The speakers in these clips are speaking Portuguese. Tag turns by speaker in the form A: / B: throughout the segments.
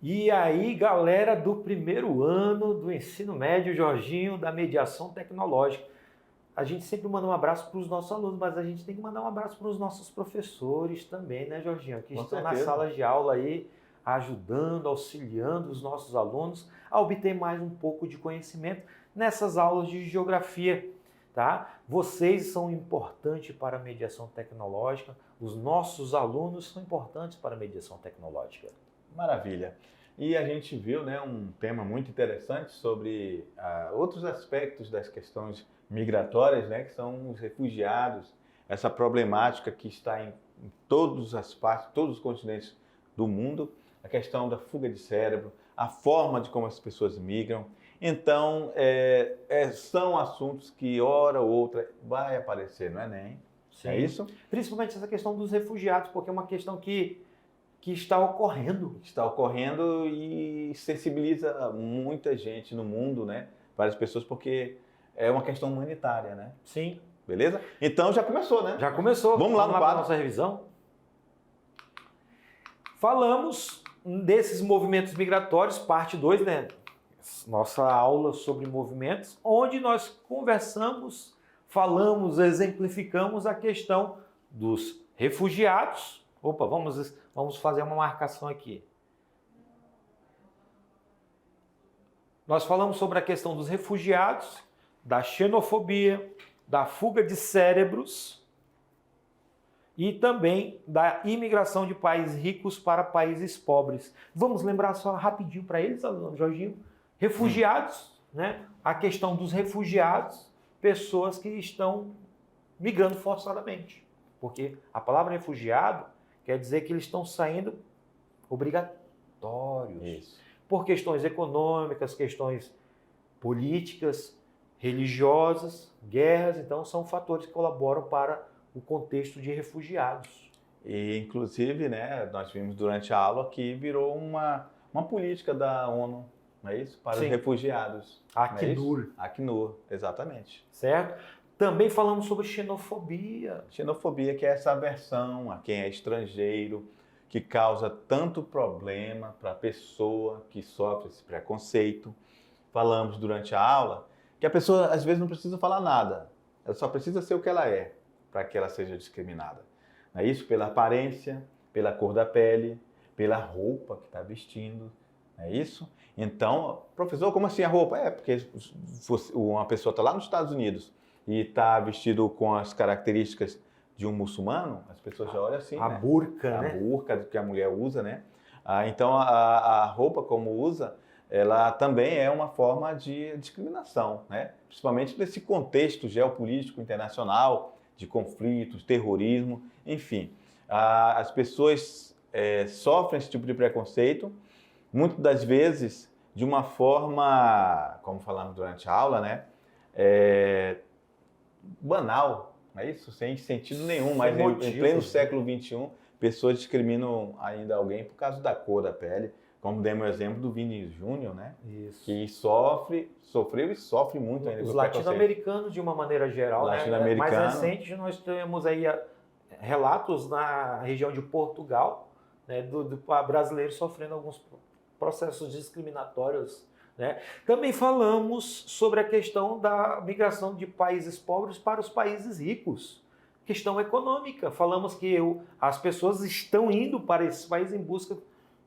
A: E aí, galera do primeiro ano do ensino médio, Jorginho, da mediação tecnológica. A gente sempre manda um abraço para os nossos alunos, mas a gente tem que mandar um abraço para os nossos professores também, né, Jorginho? Que estão nas salas de aula aí, ajudando, auxiliando os nossos alunos a obter mais um pouco de conhecimento nessas aulas de geografia, tá? Vocês são importantes para a mediação tecnológica, os nossos alunos são importantes para a mediação tecnológica.
B: Maravilha. E a gente viu, né, um tema muito interessante sobre outros aspectos das questões migratórias, né, que são os refugiados, essa problemática que está em todas as partes, todos os continentes do mundo, a questão da fuga de cérebro, a forma de como as pessoas migram. Então, são assuntos que, hora ou outra, vai aparecer no Enem.
A: Sim.
B: É isso?
A: Principalmente essa questão dos refugiados, porque é uma questão que está ocorrendo.
B: Está ocorrendo e sensibiliza muita gente no mundo, né? Várias pessoas, porque é uma questão humanitária, né?
A: Sim.
B: Beleza? Então já começou, né?
A: Já começou.
B: Vamos lá no
A: para a
B: quadro.
A: nossa revisão. Falamos desses movimentos migratórios, parte 2, né? Nossa aula sobre movimentos, onde nós conversamos, falamos, exemplificamos a questão dos refugiados. Opa, vamos fazer uma marcação aqui. Nós falamos sobre a questão dos refugiados, da xenofobia, da fuga de cérebros e também da imigração de países ricos para países pobres. Vamos lembrar só rapidinho para eles, Jorginho? Refugiados, né? A questão dos refugiados, pessoas que estão migrando forçadamente. Porque a palavra refugiado quer dizer que eles estão saindo obrigatórios.
B: Isso.
A: Por questões econômicas, questões políticas, religiosas, guerras. Então, são fatores que colaboram para o contexto de refugiados.
B: E, inclusive, né, nós vimos durante a aula que virou uma política da ONU, não é isso? Para
A: Sim.
B: os refugiados.
A: Acnur.
B: Acnur, exatamente.
A: Certo? Também falamos sobre xenofobia.
B: Xenofobia, que é essa aversão a quem é estrangeiro, que causa tanto problema para a pessoa que sofre esse preconceito. Falamos durante a aula que a pessoa, às vezes, não precisa falar nada. Ela só precisa ser o que ela é para que ela seja discriminada. Não é isso? Pela aparência, pela cor da pele, pela roupa que está vestindo. Não é isso? Então, professor, como assim a roupa? É porque uma pessoa está lá nos Estados Unidos e está vestido com as características de um muçulmano, as pessoas já olham assim,
A: A
B: né?
A: burca,
B: A
A: né?
B: burca que a mulher usa, né? Então, a roupa como usa, ela também é uma forma de discriminação, né? Principalmente nesse contexto geopolítico internacional, de conflitos, terrorismo, enfim. As pessoas sofrem esse tipo de preconceito, muitas das vezes de uma forma, como falamos durante a aula, né? Banal, não é isso? Sem sentido nenhum, mas em pleno século XXI, pessoas discriminam ainda alguém por causa da cor da pele, como demos o exemplo do Vini Júnior, né?
A: Isso.
B: Que sofreu e sofre muito ainda.
A: Os latino-americanos, de uma maneira geral, né? Mais recente, nós temos aí relatos na região de Portugal, né, do brasileiro sofrendo alguns processos discriminatórios, né? Também falamos sobre a questão da migração de países pobres para os países ricos. Questão econômica. Falamos que as pessoas estão indo para esses países em busca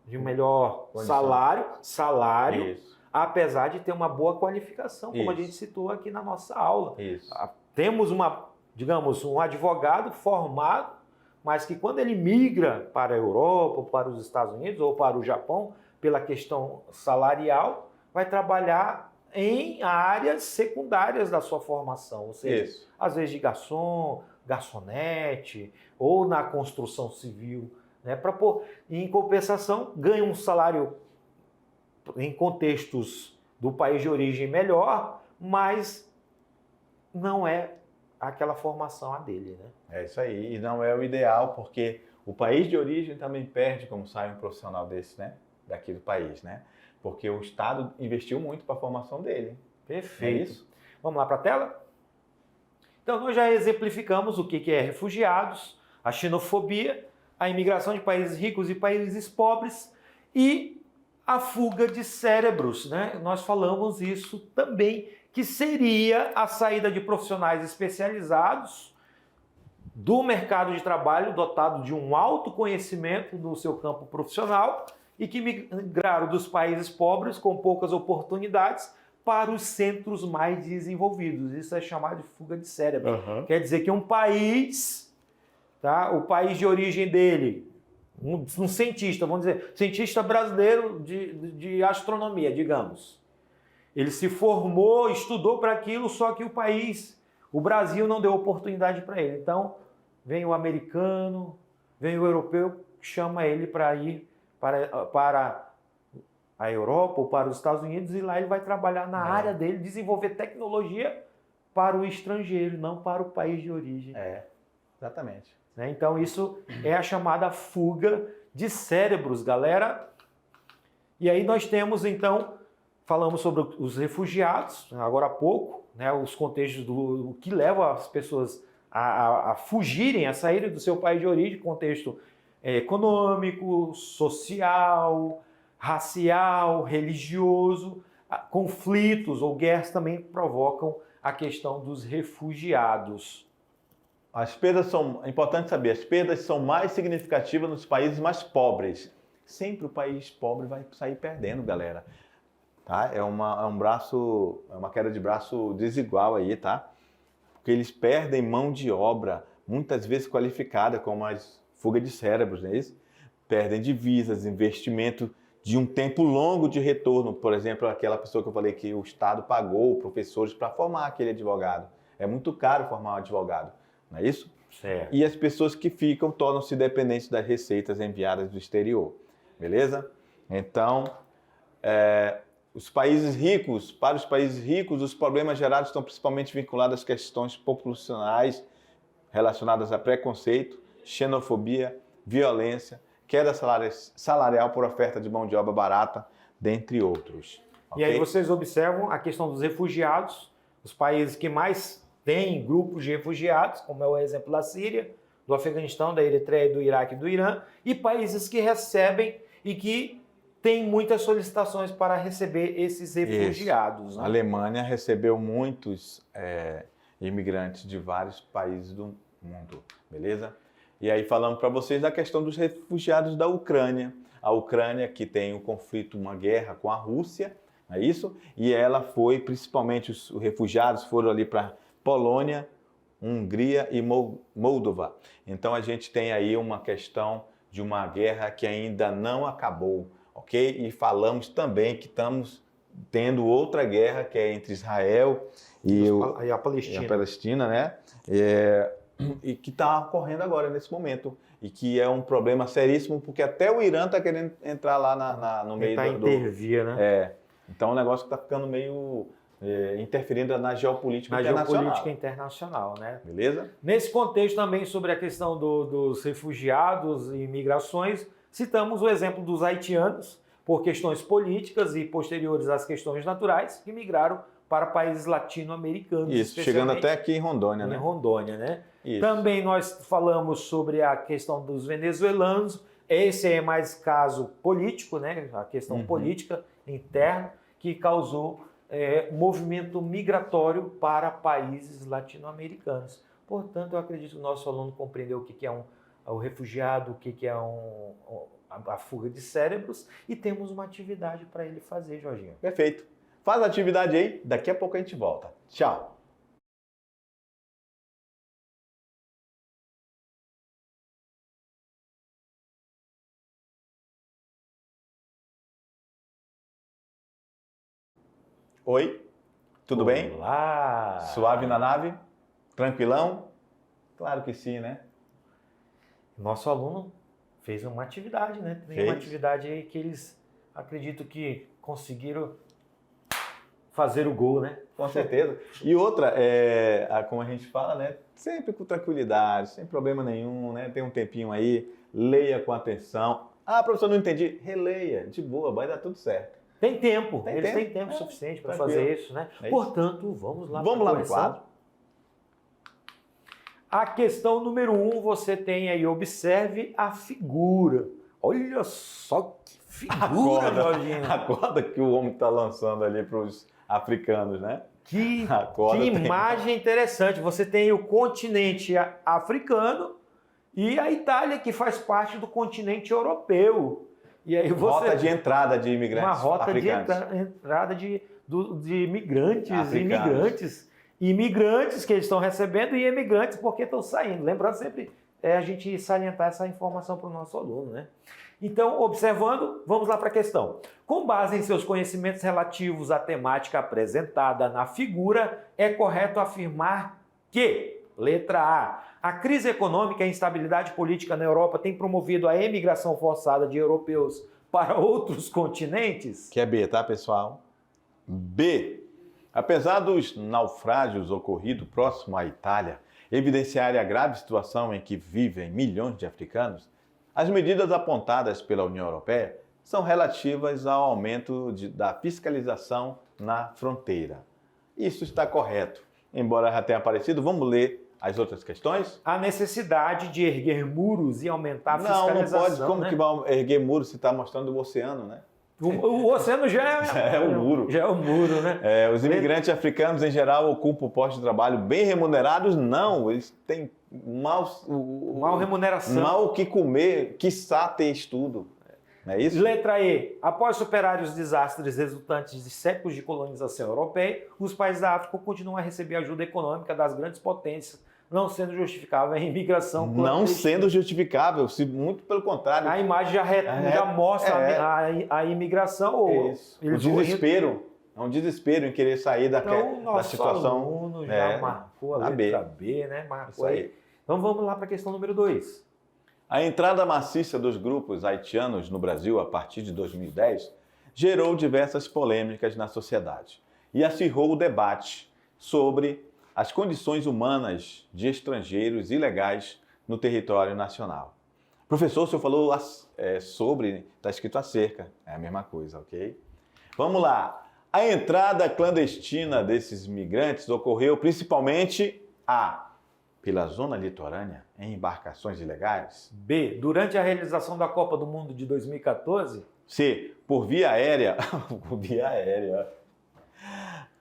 A: de um melhor salário,
B: Isso.
A: Apesar de ter uma boa qualificação, como a gente citou aqui na nossa aula.
B: Isso.
A: Temos um advogado formado, mas que quando ele migra para a Europa, ou para os Estados Unidos ou para o Japão, pela questão salarial, vai trabalhar em áreas secundárias da sua formação, ou seja, às vezes de garçonete, ou na construção civil, né? Em compensação, ganha um salário em contextos do país de origem melhor, mas não é aquela formação a dele, né?
B: É isso aí, e não é o ideal, porque o país de origem também perde como sai um profissional desse, né? Daqui do país, né? Porque o Estado investiu muito para a formação dele.
A: Perfeito.
B: É isso?
A: Vamos lá para a tela? Então, nós já exemplificamos o que é refugiados, a xenofobia, a imigração de países ricos e países pobres e a fuga de cérebros, né? Nós falamos isso também, que seria a saída de profissionais especializados do mercado de trabalho, dotado de um alto conhecimento no seu campo profissional e que migraram dos países pobres com poucas oportunidades para os centros mais desenvolvidos. Isso é chamado de fuga de cérebro. Quer dizer que um país, tá? O país de origem dele, um cientista, vamos dizer, cientista brasileiro de astronomia, digamos. Ele se formou, estudou para aquilo, só que o Brasil não deu oportunidade para ele. Então, vem o americano, vem o europeu, chama ele para ir para a Europa ou para os Estados Unidos e lá ele vai trabalhar na área dele, desenvolver tecnologia para o estrangeiro, não para o país de origem.
B: Exatamente.
A: Então, isso é a chamada fuga de cérebros, galera. E aí nós temos, então, falamos sobre os refugiados, agora há pouco, né, os contextos do que leva as pessoas a fugirem, a saírem do seu país de origem, contexto econômico, social, racial, religioso, conflitos ou guerras também provocam a questão dos refugiados.
B: É importante saber, as perdas são mais significativas nos países mais pobres. Sempre o país pobre vai sair perdendo, galera. Tá? É uma queda de braço desigual aí, tá? Porque eles perdem mão de obra, muitas vezes qualificada, como a fuga de cérebros, não é isso? Perdem divisas, investimento de um tempo longo de retorno. Por exemplo, aquela pessoa que eu falei que o Estado pagou professores para formar aquele advogado. É muito caro formar um advogado, não é isso?
A: Certo.
B: E as pessoas que ficam tornam-se dependentes das receitas enviadas do exterior, beleza? Então, para os países ricos, os problemas gerados estão principalmente vinculados às questões populacionais relacionadas a preconceito, xenofobia, violência, queda salarial por oferta de mão de obra barata, dentre outros.
A: E aí vocês observam a questão dos refugiados, os países que mais têm grupos de refugiados, como é o exemplo da Síria, do Afeganistão, da Eritreia, do Iraque e do Irã, e países que recebem e que têm muitas solicitações para receber esses refugiados. Né?
B: A Alemanha recebeu muitos imigrantes de vários países do mundo, beleza? E aí falando para vocês da questão dos refugiados da Ucrânia. A Ucrânia que tem um conflito, uma guerra com a Rússia, não é isso? E ela foi, principalmente os refugiados foram ali para Polônia, Hungria e Moldova. Então a gente tem aí uma questão de uma guerra que ainda não acabou, ok? E falamos também que estamos tendo outra guerra que é entre Israel e
A: a Palestina.
B: E a Palestina, né? E que está ocorrendo agora, nesse momento. E que é um problema seríssimo, porque até o Irã está querendo entrar lá no meio do...
A: intervir, né?
B: Então é um negócio que está ficando meio... interferindo na geopolítica internacional.
A: Geopolítica internacional, né?
B: Beleza?
A: Nesse contexto também sobre a questão dos refugiados e migrações, citamos o exemplo dos haitianos, por questões políticas e posteriores às questões naturais, que migraram para países latino-americanos.
B: Isso, chegando até aqui em Rondônia, né?
A: Em Rondônia, né?
B: Isso.
A: Também nós falamos sobre a questão dos venezuelanos, esse é mais caso político, né? A questão política interna, que causou movimento migratório para países latino-americanos. Portanto, eu acredito que o nosso aluno compreendeu o que é o refugiado, o que é a fuga de cérebros, e temos uma atividade para ele fazer, Jorginho.
B: Perfeito. Faz a atividade aí, daqui a pouco a gente volta. Tchau! Oi, tudo bem?
A: Olá!
B: Suave na nave? Tranquilão? Claro que sim, né?
A: Nosso aluno fez uma atividade, né? Tem uma atividade aí que eles acredito que conseguiram fazer o gol, né?
B: Com certeza. E outra, como a gente fala, né? Sempre com tranquilidade, sem problema nenhum, né? Tem um tempinho aí, leia com atenção. Ah, professor, não entendi. Releia, de boa, vai dar tudo certo.
A: Tem tempo, eles têm tempo suficiente para fazer isso, né? Portanto, vamos lá.
B: Vamos lá no quadro.
A: A questão número 1, você tem aí, observe a figura. Olha só que Figura, Jorginho.
B: Acorda que o homem está lançando ali para os africanos, né?
A: Que
B: Acorda,
A: imagem interessante. Você tem o continente africano e a Itália, que faz parte do continente europeu. E aí
B: Rota de entrada de imigrantes
A: uma rota
B: africanos.
A: de entrada de imigrantes,
B: Africanos.
A: imigrantes que eles estão recebendo e imigrantes porque estão saindo. Lembrando sempre a gente salientar essa informação para o nosso aluno, né? Então, observando, vamos lá para a questão. Com base em seus conhecimentos relativos à temática apresentada na figura, é correto afirmar que, letra A crise econômica e a instabilidade política na Europa tem promovido a emigração forçada de europeus para outros continentes?
B: Que é B, tá, pessoal? B. Apesar dos naufrágios ocorridos próximo à Itália evidenciarem a grave situação em que vivem milhões de africanos, as medidas apontadas pela União Europeia são relativas ao aumento da fiscalização na fronteira. Isso está correto. Embora já tenha aparecido, vamos ler as outras questões?
A: A necessidade de erguer muros e aumentar a fiscalização.
B: Não pode. Como
A: né?
B: que vai erguer muros se está mostrando o oceano, né?
A: O oceano já
B: é o muro.
A: Já é o muro, né?
B: Os imigrantes africanos, em geral, ocupam postos de trabalho bem remunerados? Não, eles têm mal
A: remuneração.
B: Mal o que comer, quiçá ter estudo. Não é isso?
A: Letra E. Após superar os desastres resultantes de séculos de colonização europeia, os países da África continuam a receber ajuda econômica das grandes potências, não sendo justificável a imigração clandestina.
B: Não sendo justificável, muito pelo contrário.
A: A imagem já mostra a imigração. Ou
B: o desespero. É um desespero em querer sair da situação.
A: O aluno já marcou a letra B, né? Marcou aí. Então vamos lá para a questão número 2.
B: A entrada maciça dos grupos haitianos no Brasil a partir de 2010 gerou diversas polêmicas na sociedade e acirrou o debate sobre as condições humanas de estrangeiros ilegais no território nacional. Professor, o senhor falou sobre, está escrito acerca, é a mesma coisa, ok? Vamos lá. A entrada clandestina desses migrantes ocorreu principalmente pela zona litorânea, em embarcações ilegais.
A: B. Durante a realização da Copa do Mundo de 2014.
B: C. Por via aérea. Via aérea.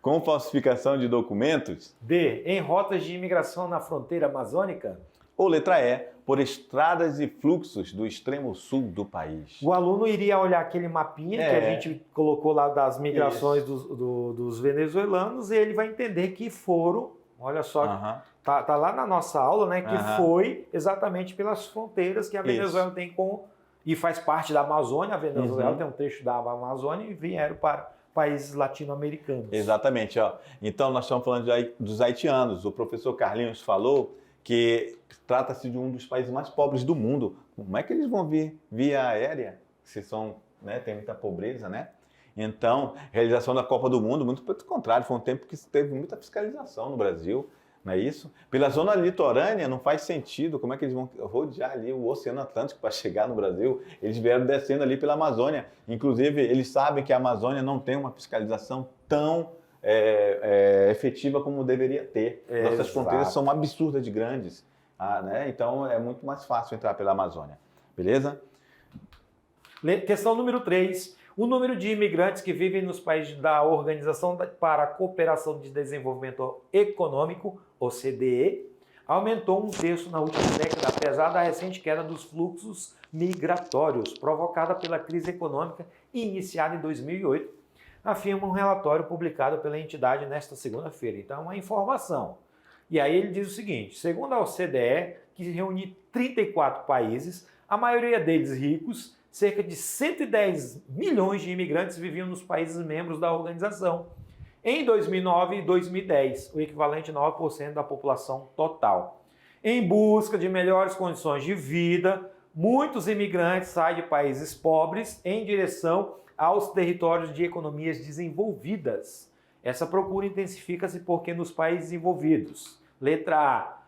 B: Com falsificação de documentos.
A: D. Em rotas de imigração na fronteira amazônica.
B: Ou letra E. Por estradas e fluxos do extremo sul do país.
A: O aluno iria olhar aquele mapinha que a gente colocou lá das migrações dos venezuelanos e ele vai entender que foram, olha só, tá lá na nossa aula, né, que foi exatamente pelas fronteiras que a Venezuela tem com, e faz parte da Amazônia, a Venezuela tem um trecho da Amazônia e vieram para países latino-americanos.
B: Exatamente. Então nós estamos falando dos haitianos. O professor Carlinhos falou que trata-se de um dos países mais pobres do mundo. Como é que eles vão vir via aérea? Se são, né, tem muita pobreza, né? Então, realização da Copa do Mundo, muito pelo contrário, foi um tempo que teve muita fiscalização no Brasil, não é isso? Pela zona litorânea não faz sentido, como é que eles vão rodear ali o Oceano Atlântico para chegar no Brasil? Eles vieram descendo ali pela Amazônia. Inclusive, eles sabem que a Amazônia não tem uma fiscalização tão efetiva como deveria ter. Nossas fronteiras são absurdas de grandes, né? Então é muito mais fácil entrar pela Amazônia. Beleza?
A: Questão número 3. O número de imigrantes que vivem nos países da Organização para a Cooperação de Desenvolvimento Econômico, OCDE, aumentou 1/3 na última década, apesar da recente queda dos fluxos migratórios, provocada pela crise econômica iniciada em 2008, afirma um relatório publicado pela entidade nesta segunda-feira. Então, é uma informação. E aí ele diz o seguinte: segundo a OCDE, que reúne 34 países, a maioria deles ricos, cerca de 110 milhões de imigrantes viviam nos países membros da organização. Em 2009 e 2010, o equivalente a 9% da população total. Em busca de melhores condições de vida, muitos imigrantes saem de países pobres em direção aos territórios de economias desenvolvidas. Essa procura intensifica-se porque nos países desenvolvidos, letra A,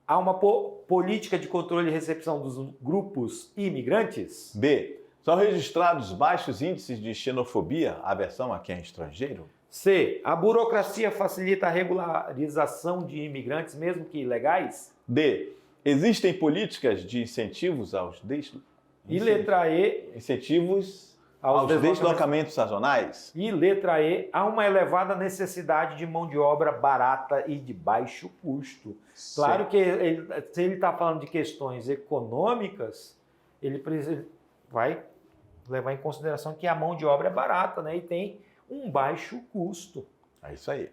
A: há uma política de controle e recepção dos grupos imigrantes?
B: B, são registrados baixos índices de xenofobia, aversão a quem é estrangeiro?
A: C, a burocracia facilita a regularização de imigrantes, mesmo que ilegais?
B: D, existem políticas de incentivos aos
A: E letra E,
B: incentivos aos deslocamentos sazonais.
A: E letra E, há uma elevada necessidade de mão de obra barata e de baixo custo. Claro que se ele está falando de questões econômicas, ele vai levar em consideração que a mão de obra é barata, né? E tem um baixo custo.
B: É isso aí.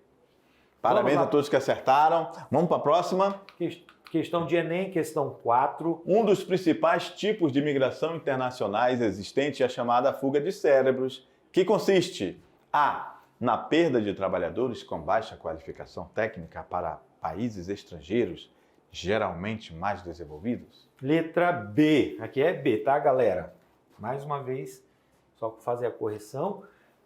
B: Parabéns a todos que acertaram. Vamos para a próxima.
A: Questão de Enem, questão 4.
B: Um dos principais tipos de migração internacionais existente é a chamada fuga de cérebros, que consiste a. Na perda de trabalhadores com baixa qualificação técnica para países estrangeiros, geralmente mais desenvolvidos.
A: Letra B. Aqui é B, tá, galera? Mais uma vez, só para fazer a correção.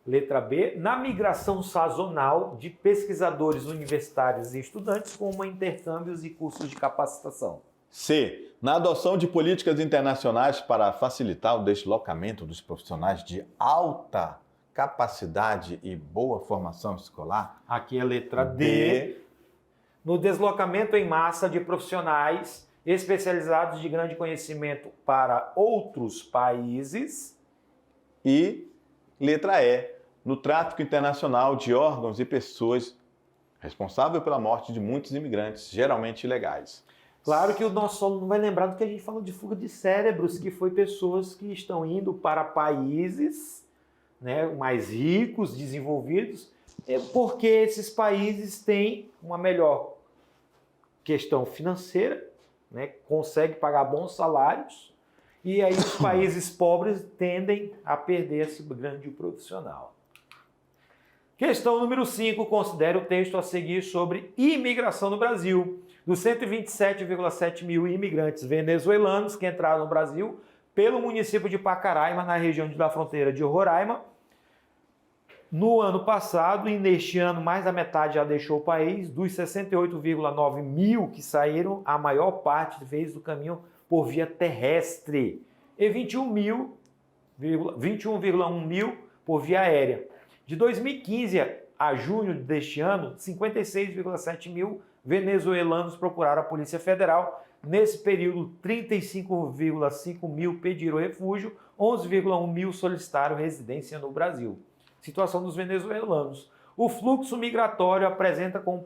A: Letra B. Na migração sazonal de pesquisadores universitários e estudantes com intercâmbios e cursos de capacitação.
B: C. Na adoção de políticas internacionais para facilitar o deslocamento dos profissionais de alta capacidade e boa formação escolar.
A: Aqui é a letra D. No deslocamento em massa de profissionais especializados de grande conhecimento para outros países.
B: E letra E. No tráfico internacional de órgãos e pessoas, responsável pela morte de muitos imigrantes, geralmente ilegais.
A: Claro que o nosso aluno vai lembrar do que a gente falou de fuga de cérebros, que foi pessoas que estão indo para países, né, mais ricos, desenvolvidos, porque esses países têm uma melhor questão financeira, né, conseguem pagar bons salários, e aí os países pobres tendem a perder esse grande profissional. Questão número 5, considere o texto a seguir sobre imigração no Brasil. Dos 127,7 mil imigrantes venezuelanos que entraram no Brasil pelo município de Pacaraima, na região da fronteira de Roraima, no ano passado, e neste ano mais da metade já deixou o país. Dos 68,9 mil que saíram, a maior parte fez o caminho por via terrestre e 21,1 mil por via aérea. De 2015 a junho deste ano, 56,7 mil venezuelanos procuraram a Polícia Federal. Nesse período, 35,5 mil pediram refúgio, 11,1 mil solicitaram residência no Brasil. Situação dos venezuelanos. O fluxo migratório apresenta como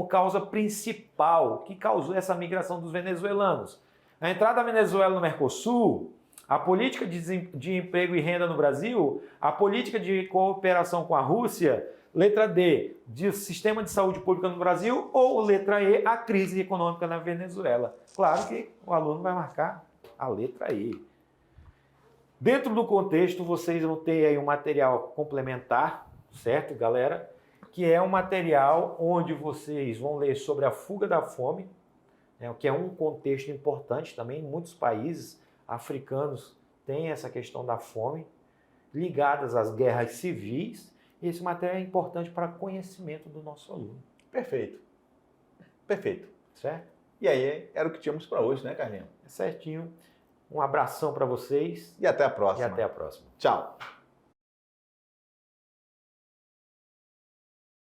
A: causa principal que causou essa migração dos venezuelanos a entrada da Venezuela no Mercosul, a política de emprego e renda no Brasil, a política de cooperação com a Rússia, letra D, de sistema de saúde pública no Brasil, ou letra E, a crise econômica na Venezuela. Claro que o aluno vai marcar a letra E. Dentro do contexto, vocês vão ter aí um material complementar, certo, galera? Que é um material onde vocês vão ler sobre a fuga da fome, né, que é um contexto importante também. Em muitos países africanos têm essa questão da fome, ligadas às guerras civis, e esse material é importante para conhecimento do nosso aluno.
B: Perfeito. Perfeito.
A: Certo?
B: E aí, era o que tínhamos para hoje, né, Carlinhos?
A: Certinho. Um abração para vocês.
B: E até a próxima.
A: E até a próxima.
B: Tchau.